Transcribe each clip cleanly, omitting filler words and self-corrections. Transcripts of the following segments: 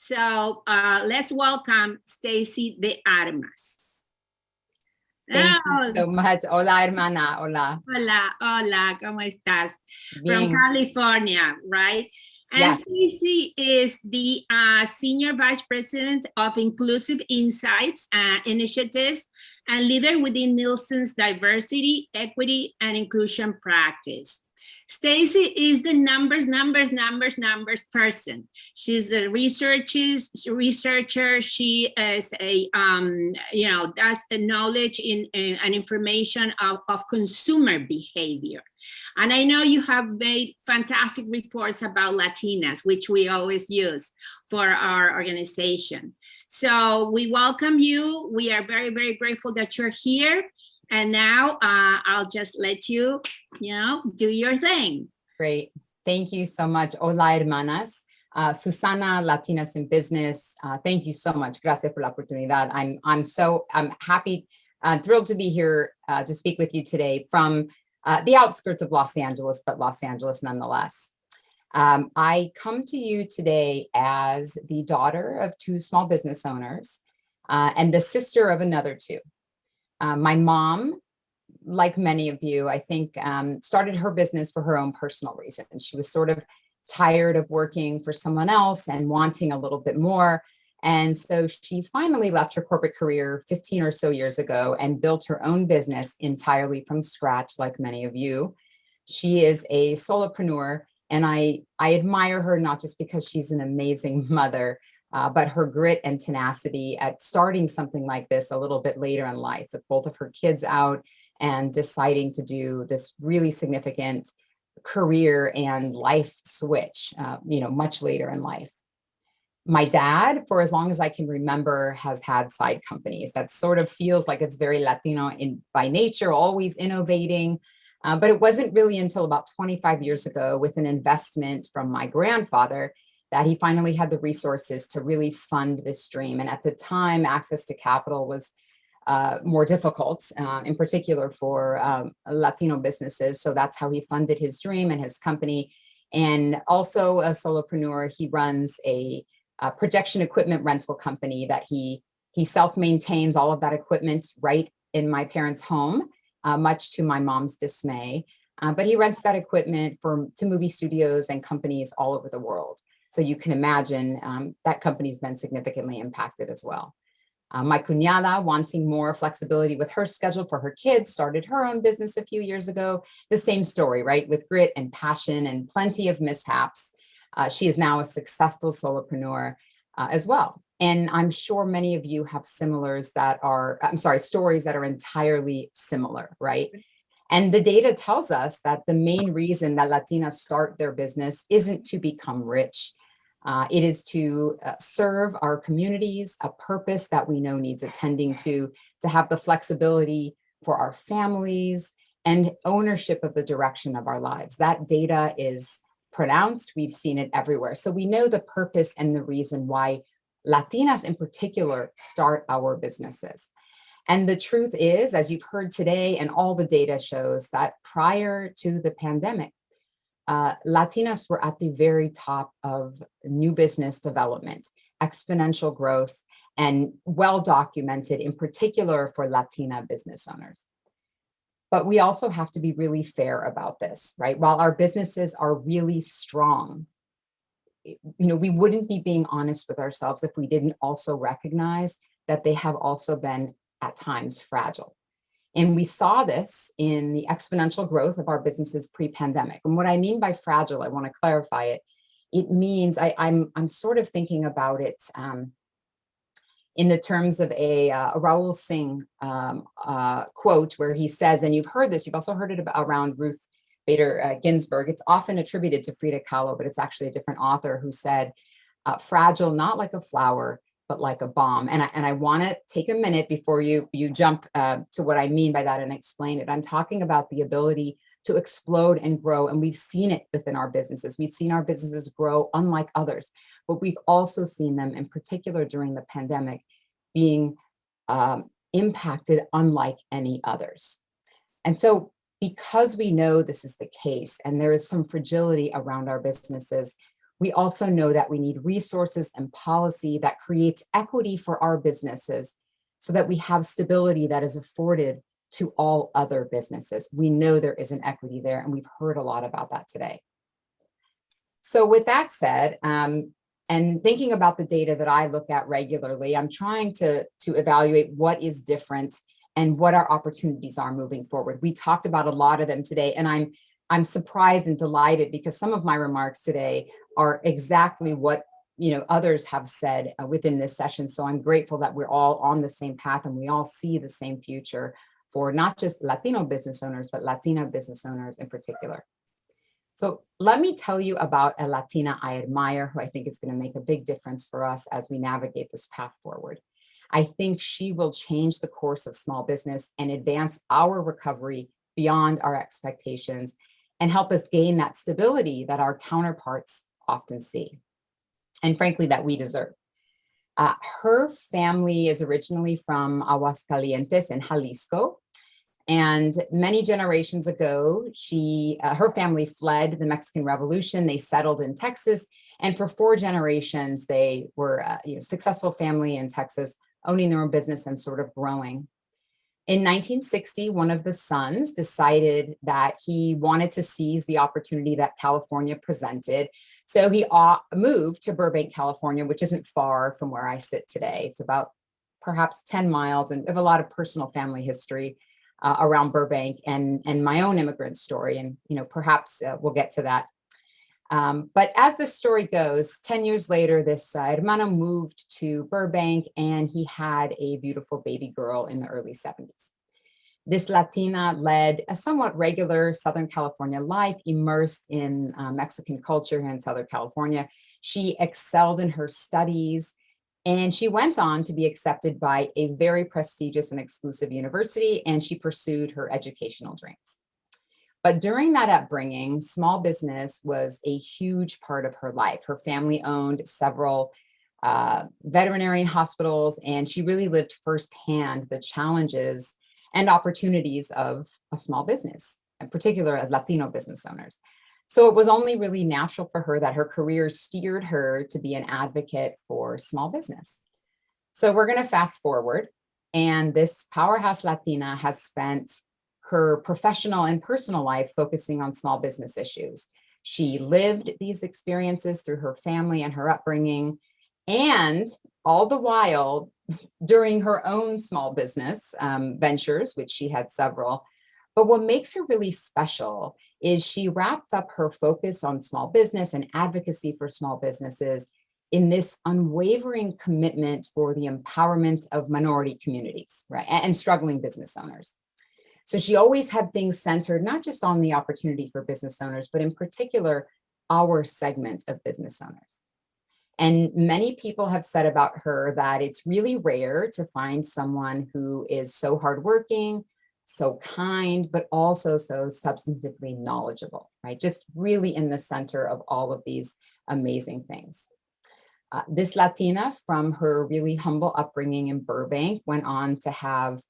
So let's welcome Stacie de Armas. Thank you so much. Hola, hermana. Hola. Hola, hola, ¿cómo estás? From Bien. California, right? And Yes. Stacie is the Senior Vice President of Inclusive Insights Initiatives and leader within Nielsen's Diversity, Equity, and Inclusion practice. Stacie is the numbers person. She's a researcher. She is a, does a knowledge in and information of consumer behavior. And I know you have made fantastic reports about Latinas, which we always use for our organization. So we welcome you. We are very, very grateful that you're here. And now I'll just let you, do your thing. Great. Thank you so much. Hola, hermanas. Susana, Latinas in Business. Thank you so much. Gracias por la oportunidad. I'm happy, thrilled to be here to speak with you today from the outskirts of Los Angeles, but Los Angeles nonetheless. I come to you today as the daughter of two small business owners and the sister of another two. My mom, like many of you, I think, started her business for her own personal reasons. She was sort of tired of working for someone else and wanting a little bit more. And so she finally left her corporate career 15 or so years ago and built her own business entirely from scratch, like many of you. She is a solopreneur, and I admire her not just because she's an amazing mother, but her grit and tenacity at starting something like this a little bit later in life with both of her kids out and deciding to do this really significant career and life switch, much later in life. My dad, for as long as I can remember, has had side companies. That sort of feels like it's very Latino by nature, always innovating. But it wasn't really until about 25 years ago, with an investment from my grandfather, that he finally had the resources to really fund this dream. And at the time, access to capital was more difficult, in particular for Latino businesses. So that's how he funded his dream and his company. And also a solopreneur, he runs a projection equipment rental company that he self-maintains all of that equipment right in my parents' home, much to my mom's dismay. But he rents that equipment to movie studios and companies all over the world. So you can imagine that company's been significantly impacted as well. My cuñada, wanting more flexibility with her schedule for her kids, started her own business a few years ago. The same story, right? With grit and passion and plenty of mishaps. She is now a successful solopreneur as well. And I'm sure many of you have stories that are entirely similar, right? And the data tells us that the main reason that Latinas start their business isn't to become rich. It is to serve our communities, a purpose that we know needs attending to have the flexibility for our families and ownership of the direction of our lives. That data is pronounced. We've seen it everywhere. So we know the purpose and the reason why Latinas in particular start our businesses. And the truth is, as you've heard today, and all the data shows, that prior to the pandemic, Latinas were at the very top of new business development, exponential growth, and well documented, in particular for Latina business owners. But we also have to be really fair about this, right? While our businesses are really strong, we wouldn't be being honest with ourselves if we didn't also recognize that they have also been at times fragile. And we saw this in the exponential growth of our businesses pre-pandemic. And what I mean by fragile, I want to clarify it. It means I'm sort of thinking about it in the terms of a Raul Singh quote, where he says, and you've heard this, you've also heard it around Ruth Bader Ginsburg. It's often attributed to Frida Kahlo, but it's actually a different author who said, fragile, not like a flower, but like a bomb. And I want to take a minute before you jump to what I mean by that and explain it. I'm talking about the ability to explode and grow. And we've seen it within our businesses. We've seen our businesses grow unlike others, but we've also seen them, in particular during the pandemic, being impacted unlike any others. And so because we know this is the case and there is some fragility around our businesses, We also know that we need resources and policy that creates equity for our businesses so that we have stability that is afforded to all other businesses. We know there is an equity there, and we've heard a lot about that today. So with that said, and thinking about the data that I look at regularly, I'm trying to evaluate what is different and what our opportunities are moving forward. We talked about a lot of them today, and I'm surprised and delighted because some of my remarks today are exactly what others have said within this session. So I'm grateful that we're all on the same path and we all see the same future for not just Latino business owners, but Latina business owners in particular. So let me tell you about a Latina I admire, who I think is going to make a big difference for us as we navigate this path forward. I think she will change the course of small business and advance our recovery beyond our expectations and help us gain that stability that our counterparts often see, and frankly, that we deserve. Her family is originally from Aguascalientes in Jalisco. And many generations ago, her family fled the Mexican Revolution. They settled in Texas. And for 4 generations, they were a successful family in Texas, owning their own business and sort of growing. In 1960, one of the sons decided that he wanted to seize the opportunity that California presented. So he moved to Burbank, California, which isn't far from where I sit today. It's about perhaps 10 miles, and I have a lot of personal family history around Burbank and my own immigrant story. And, perhaps we'll get to that. But as the story goes, 10 years later, this hermano moved to Burbank and he had a beautiful baby girl in the early 70s. This Latina led a somewhat regular Southern California life, immersed in Mexican culture here in Southern California. She excelled in her studies, and she went on to be accepted by a very prestigious and exclusive university, and she pursued her educational dreams. But during that upbringing, small business was a huge part of her life. Her family owned several veterinary hospitals, and she really lived firsthand the challenges and opportunities of a small business, in particular Latino business owners. So it was only really natural for her that her career steered her to be an advocate for small business. So we're going to fast forward, and this powerhouse Latina has spent her professional and personal life focusing on small business issues. She lived these experiences through her family and her upbringing, and all the while during her own small business ventures, which she had several. But what makes her really special is she wrapped up her focus on small business and advocacy for small businesses in this unwavering commitment for the empowerment of minority communities, right, and struggling business owners. So she always had things centered not just on the opportunity for business owners, but in particular, our segment of business owners. And many people have said about her that it's really rare to find someone who is so hardworking, so kind, but also so substantively knowledgeable, right? Just really in the center of all of these amazing things. This Latina, from her really humble upbringing in Burbank, went on to have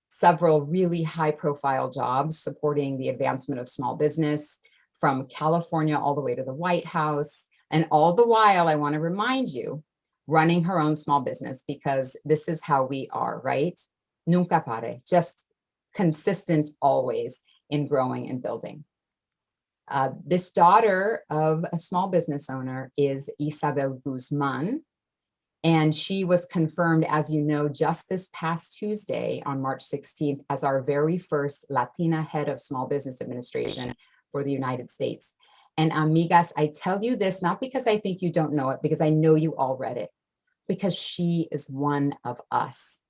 several really high-profile jobs supporting the advancement of small business, from California all the way to the White House. And all the while, I want to remind you, running her own small business, because this is how we are, right? Nunca pare, just consistent always in growing and building. This daughter of a small business owner is Isabel Guzman, and she was confirmed, as you know, just this past Tuesday on March 16th as our very first Latina head of small business administration for the United States. And amigas, I tell you this, not because I think you don't know it, because I know you all read it, because she is one of us.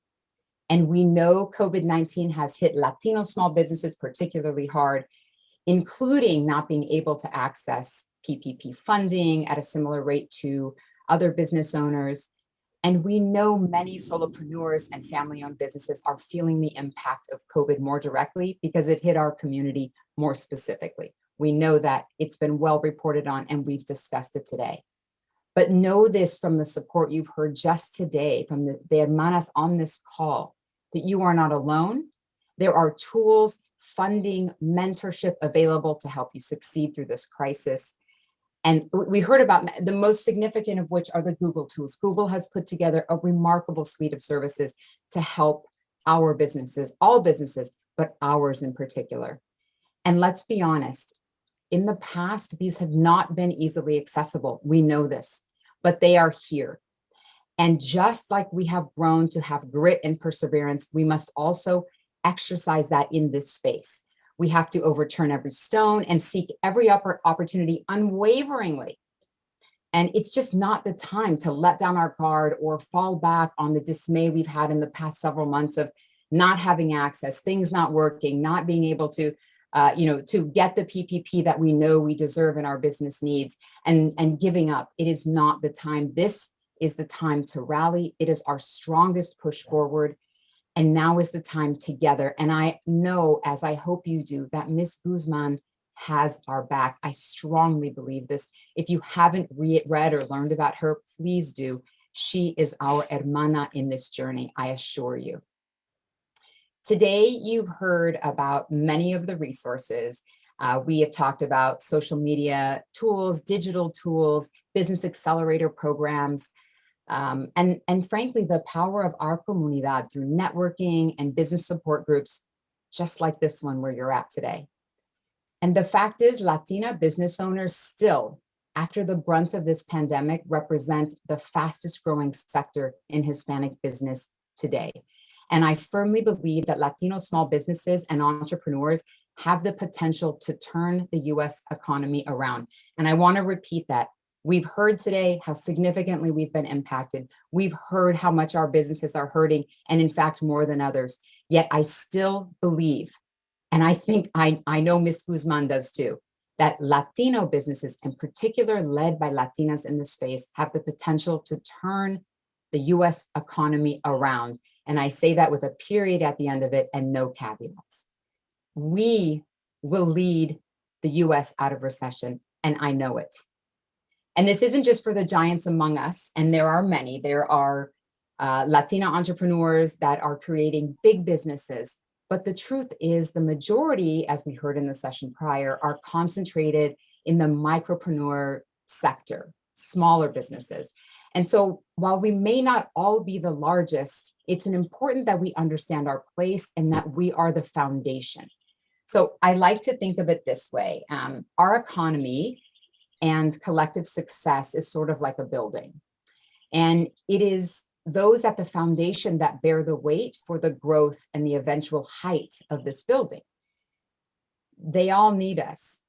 And we know COVID-19 has hit Latino small businesses particularly hard, including not being able to access PPP funding at a similar rate to other business owners. And we know many solopreneurs and family-owned businesses are feeling the impact of COVID more directly because it hit our community more specifically. We know that it's been well reported on, and we've discussed it today. But know this from the support you've heard just today from the hermanas on this call, that you are not alone. There are tools, funding, mentorship available to help you succeed through this crisis. And we heard about the most significant of which are the Google tools. Google has put together a remarkable suite of services to help our businesses, all businesses, but ours in particular. And let's be honest, in the past, these have not been easily accessible. We know this, but they are here. And just like we have grown to have grit and perseverance, we must also exercise that in this space. We have to overturn every stone and seek every opportunity unwaveringly. And it's just not the time to let down our guard or fall back on the dismay we've had in the past several months of not having access, things not working, not being able to to get the PPP that we know we deserve in our business needs, and giving up. It is not the time. This is the time to rally. It is our strongest push forward. And now is the time together. And I know, as I hope you do, that Ms. Guzman has our back. I strongly believe this. If you haven't read or learned about her, please do. She is our hermana in this journey, I assure you. Today, you've heard about many of the resources. We have talked about social media tools, digital tools, business accelerator programs, and frankly, the power of our comunidad through networking and business support groups, just like this one where you're at today. And the fact is, Latina business owners still, after the brunt of this pandemic, represent the fastest growing sector in Hispanic business today. And I firmly believe that Latino small businesses and entrepreneurs have the potential to turn the US economy around. And I want to repeat that. We've heard today how significantly we've been impacted. We've heard how much our businesses are hurting, and in fact, more than others. Yet I still believe, and I think I know Ms. Guzman does too, that Latino businesses, in particular led by Latinas in the space, have the potential to turn the US economy around. And I say that with a period at the end of it and no caveats. We will lead the US out of recession, and I know it. And this isn't just for the giants among us, and there are many. There are Latina entrepreneurs that are creating big businesses. But the truth is the majority, as we heard in the session prior, are concentrated in the micropreneur sector, smaller businesses. And so while we may not all be the largest, it's important that we understand our place and that we are the foundation. So I like to think of it this way. Our economy and collective success is sort of like a building. And it is those at the foundation that bear the weight for the growth and the eventual height of this building. They all need us,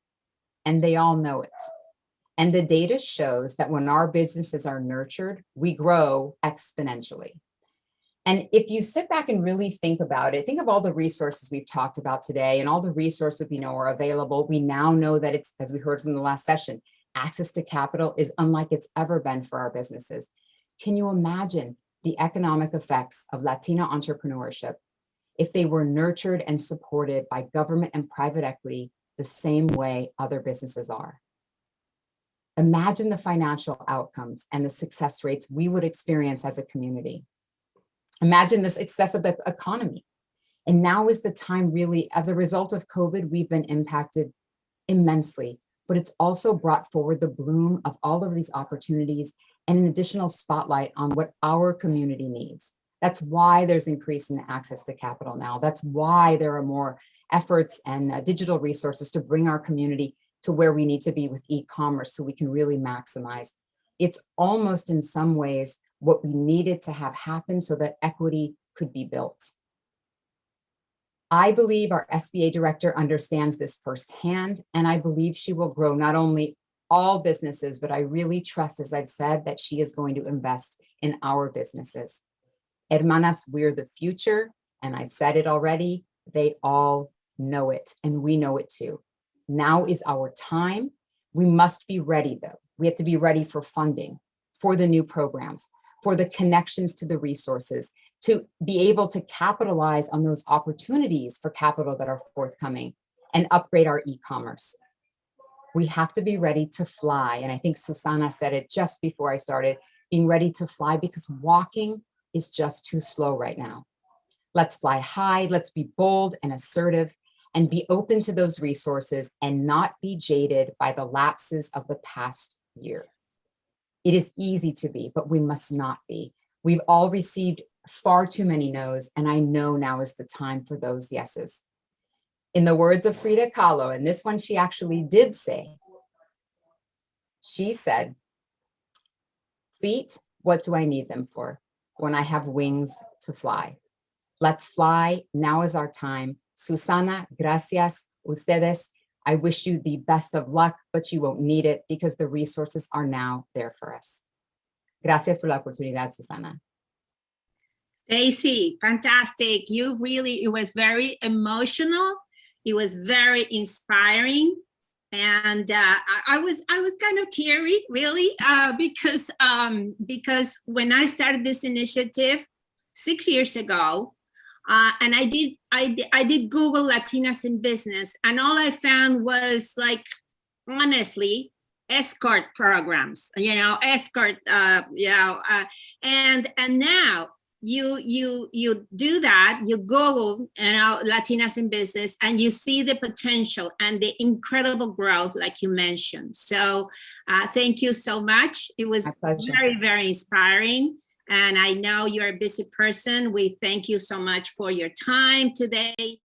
and they all know it. And the data shows that when our businesses are nurtured, we grow exponentially. And if you sit back and really think about it, think of all the resources we've talked about today and all the resources we know are available. We now know that it's, as we heard from the last session, access to capital is unlike it's ever been for our businesses. Can you imagine the economic effects of Latina entrepreneurship if they were nurtured and supported by government and private equity the same way other businesses are? Imagine the financial outcomes and the success rates we would experience as a community. Imagine the success of the economy. And now is the time, really, as a result of COVID, we've been impacted immensely, but it's also brought forward the bloom of all of these opportunities and an additional spotlight on what our community needs. That's why there's increase in access to capital now. That's why there are more efforts and digital resources to bring our community to where we need to be with e-commerce so we can really maximize. It's almost in some ways what we needed to have happen so that equity could be built. I believe our SBA director understands this firsthand, and I believe she will grow not only all businesses, but I really trust, as I've said, that she is going to invest in our businesses. Hermanas, we're the future, and I've said it already, they all know it, and we know it too. Now is our time. We must be ready, though. We have to be ready for funding, for the new programs, for the connections to the resources, to be able to capitalize on those opportunities for capital that are forthcoming and upgrade our e-commerce. We have to be ready to fly. And I think Susana said it just before I started, being ready to fly, because walking is just too slow right now. Let's fly high, let's be bold and assertive, and be open to those resources and not be jaded by the lapses of the past year. It is easy to be, but we must not be. We've all received far too many no's, and I know now is the time for those yeses. In the words of Frida Kahlo, and this one she actually did say, she said, "Feet, what do I need them for when I have wings to fly? Let's fly, now is our time. Susana, gracias, ustedes. I wish you the best of luck, but you won't need it because the resources are now there for us." Gracias por la oportunidad, Susana. Stacie, fantastic. It was very emotional. It was very inspiring. And I was kind of teary, really, because when I started this initiative 6 years ago, and I did Google Latinas in Business, and all I found was, like, honestly, escort programs, escort, and now you do that, you Google, Latinas in Business, and you see the potential and the incredible growth, like you mentioned. So thank you so much. It was very, very inspiring. And I know you're a busy person. We thank you so much for your time today.